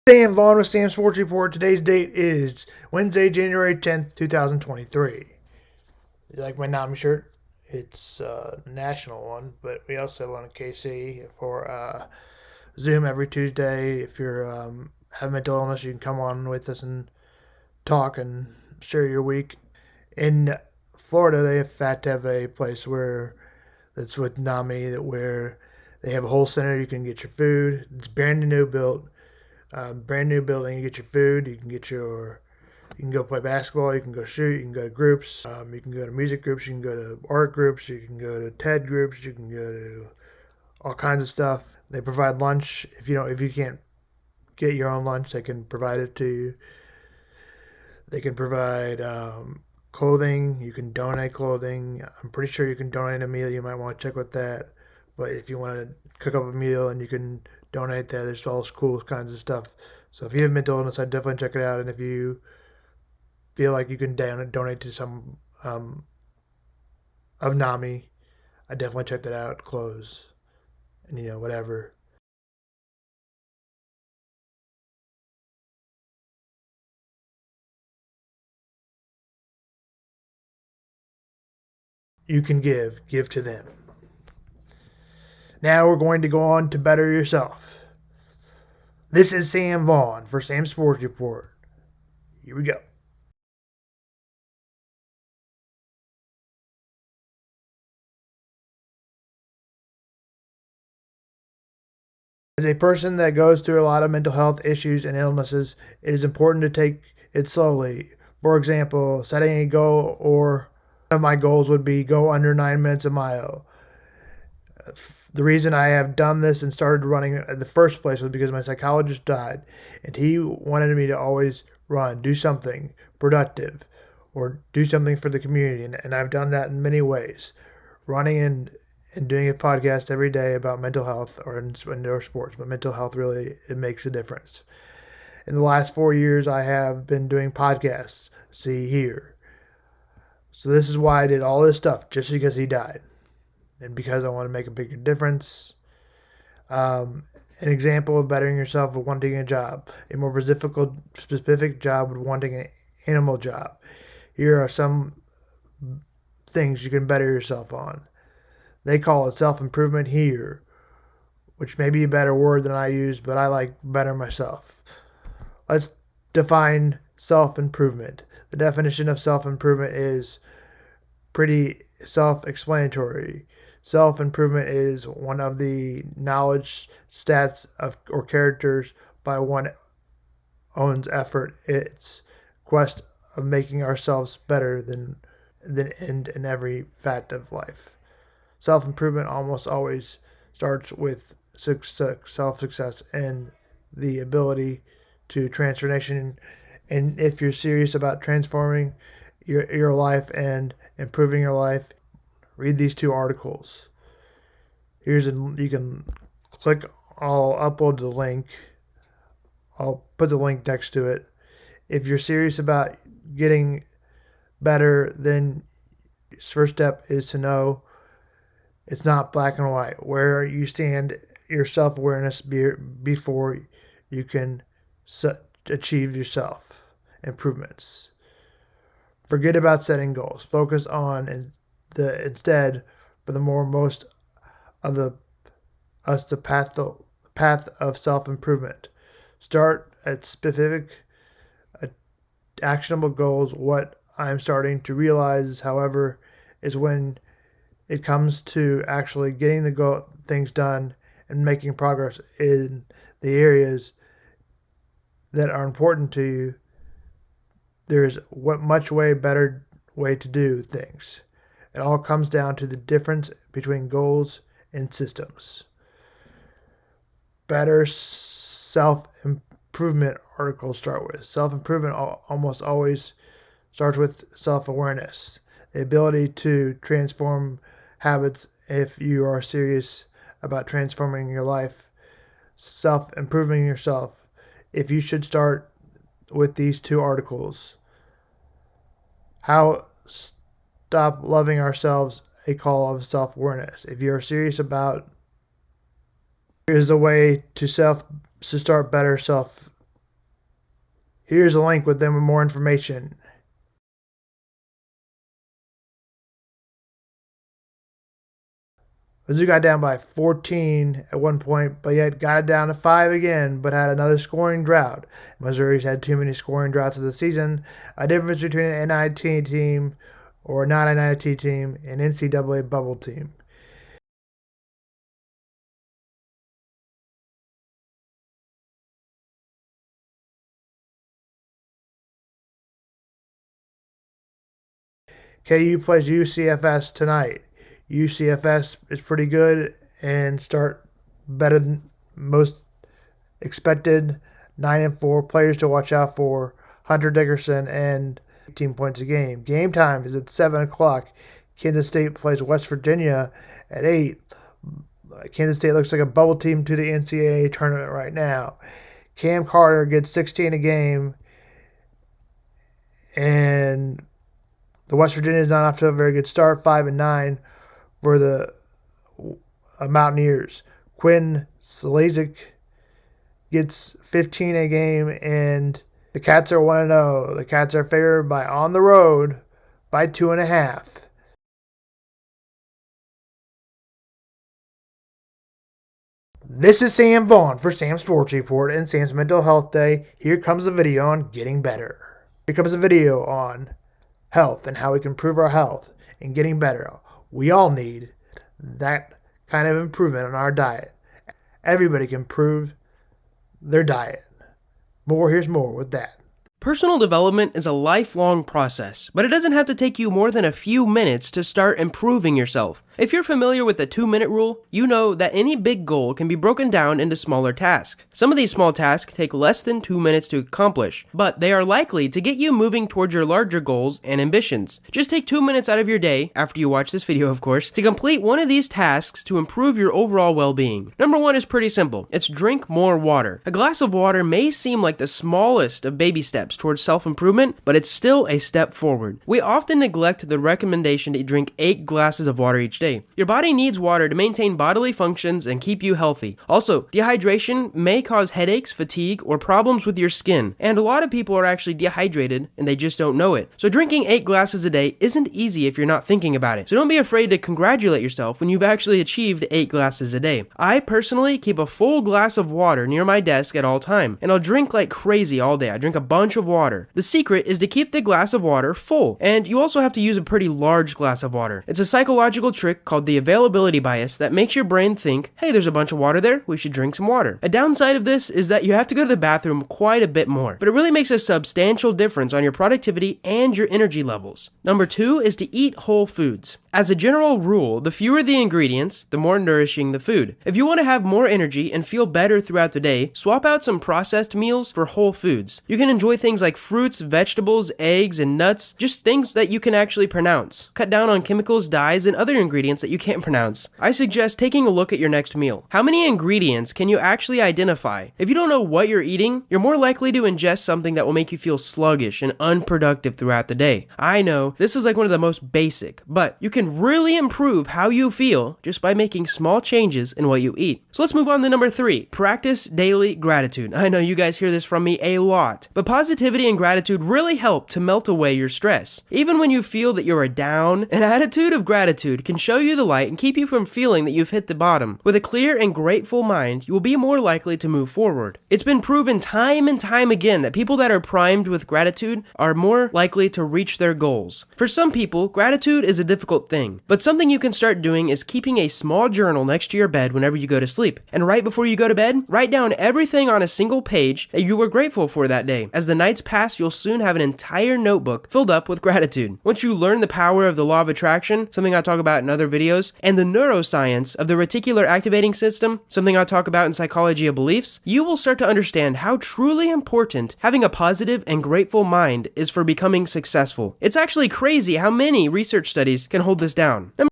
Sam Vaughn with Sam Sports Report. Today's date is Wednesday, January 10th, 2023. You like my NAMI shirt? It's a national one, but we also have one in KC for Zoom every Tuesday. If you're have mental illness, you can come on with us and talk and share your week. In Florida, they in fact have a place where that's with NAMI where they have a whole center. You can get your food. It's brand new built. Brand new building. You get your food. You can go play basketball. You can go shoot. You can go to groups. You can go to music groups. You can go to art groups. You can go to TED groups. You can go to all kinds of stuff. They provide lunch. If you can't get your own lunch, they can provide it to you. They can provide clothing. You can donate clothing. I'm pretty sure you can donate a meal. You might want to check with that. But if you want to cook up a meal and you can donate that, there's all cool kinds of stuff. So if you have mental illness, I'd definitely check it out. And if you feel like you can donate to some of NAMI, I definitely check that out. Clothes and whatever. You can give to them. Now we're going to go on to better yourself. This is Sam Vaughn for Sam Sports Report. Here we go. As a person that goes through a lot of mental health issues and illnesses, it is important to take it slowly. For example, setting a goal, or one of my goals would be go under 9 minutes a mile. The reason I have done this and started running in the first place was because my psychologist died, and he wanted me to always run, do something productive, or do something for the community, and I've done that in many ways. Running and doing a podcast every day about mental health or indoor sports, but mental health really, it makes a difference. In the last 4 years, I have been doing podcasts. See here. So this is why I did all this stuff, just because he died. And because I want to make a bigger difference. An example of bettering yourself with wanting a job. A more specific job with wanting an animal job. Here are some things you can better yourself on. They call it self-improvement here, which may be a better word than I use, but I like better myself. Let's define self-improvement. The definition of self-improvement is pretty self-explanatory. Self-improvement is one of the knowledge, stats or characters by one own's effort. It's quest of making ourselves better than in every fact of life. Self-improvement almost always starts with self-success and the ability to transformation. And if you're serious about transforming your life and improving your life, read these 2 articles. You can click. I'll upload the link. I'll put the link next to it. If you're serious about getting better, then first step is to know it's not black and white. Where you stand, your self-awareness before you can achieve your self improvements. Forget about setting goals. Focus on instead for the most of the path of self-improvement. Start at specific actionable goals. What I'm starting to realize, however, is when it comes to actually getting the things done and making progress in the areas that are important to you, there's much way better way to do things. It all comes down to the difference between goals and systems. Better self-improvement articles start with. Self-improvement almost always starts with self-awareness. The ability to transform habits if you are serious about transforming your life. Self-improving yourself. If you should start with these 2 articles. How stop loving ourselves, a call of self-awareness. If you're serious about, here's a way to start better self Here's a link with them with more information. Mizzou got down by 14 at one point, but yet got it down to 5 again, but had another scoring drought. Missouri's had too many scoring droughts of the season. A difference between an NIT team or a non-NIT team and NCAA bubble team. KU plays UCFS tonight. UCFS is pretty good and start better than most expected. 9-4 players to watch out for: Hunter Dickerson and 18 points a game. Game time is at 7 o'clock. Kansas State plays West Virginia at 8. Kansas State looks like a bubble team to the NCAA tournament right now. Cam Carter gets 16 a game, and the West Virginia is not off to a very good start, 5-9 for the Mountaineers. Quinn Slazik gets 15 a game, and the Cats are 1-0. The Cats are favored by on the road by 2.5. This is Sam Vaughn for Sam's Sports Report and Sam's Mental Health Day. Here comes a video on getting better. Here comes a video on health and how we can improve our health and getting better. We all need that kind of improvement on our diet. Everybody can improve their diet. Here's more with that. Personal development is a lifelong process, but it doesn't have to take you more than a few minutes to start improving yourself. If you're familiar with the 2-minute rule, you know that any big goal can be broken down into smaller tasks. Some of these small tasks take less than 2 minutes to accomplish, but they are likely to get you moving towards your larger goals and ambitions. Just take 2 minutes out of your day, after you watch this video of course, to complete one of these tasks to improve your overall well-being. Number 1 is pretty simple. It's drink more water. A glass of water may seem like the smallest of baby steps towards self-improvement, but it's still a step forward. We often neglect the recommendation to drink 8 glasses of water each day. Your body needs water to maintain bodily functions and keep you healthy. Also, dehydration may cause headaches, fatigue, or problems with your skin, and a lot of people are actually dehydrated and they just don't know it. So drinking 8 glasses a day isn't easy if you're not thinking about it. So don't be afraid to congratulate yourself when you've actually achieved 8 glasses a day. I personally keep a full glass of water near my desk at all time, and I'll drink like crazy all day. I drink a bunch of water. The secret is to keep the glass of water full, and you also have to use a pretty large glass of water. It's a psychological trick called the availability bias that makes your brain think, hey, there's a bunch of water there, we should drink some water. A downside of this is that you have to go to the bathroom quite a bit more, but it really makes a substantial difference on your productivity and your energy levels. Number 2 is to eat whole foods. As a general rule, the fewer the ingredients, the more nourishing the food. If you want to have more energy and feel better throughout the day, swap out some processed meals for whole foods. You can enjoy things like fruits, vegetables, eggs, and nuts, just things that you can actually pronounce. Cut down on chemicals, dyes, and other ingredients that you can't pronounce. I suggest taking a look at your next meal. How many ingredients can you actually identify? If you don't know what you're eating, you're more likely to ingest something that will make you feel sluggish and unproductive throughout the day. I know, this is like one of the most basic, but you can really improve how you feel just by making small changes in what you eat. So let's move on to number 3. Practice daily gratitude. I know you guys hear this from me a lot, but positivity and gratitude really help to melt away your stress. Even when you feel that you're down, an attitude of gratitude can show you the light and keep you from feeling that you've hit the bottom. With a clear and grateful mind, you will be more likely to move forward. It's been proven time and time again that people that are primed with gratitude are more likely to reach their goals. For some people, gratitude is a difficult thing, but something you can start doing is keeping a small journal next to your bed whenever you go to sleep. And right before you go to bed, write down everything on a single page that you were grateful for that day. As the nights pass, you'll soon have an entire notebook filled up with gratitude. Once you learn the power of the law of attraction, something I talk about in other videos, and the neuroscience of the reticular activating system, something I talk about in psychology of beliefs, you will start to understand how truly important having a positive and grateful mind is for becoming successful. It's actually crazy how many research studies can hold this down. Number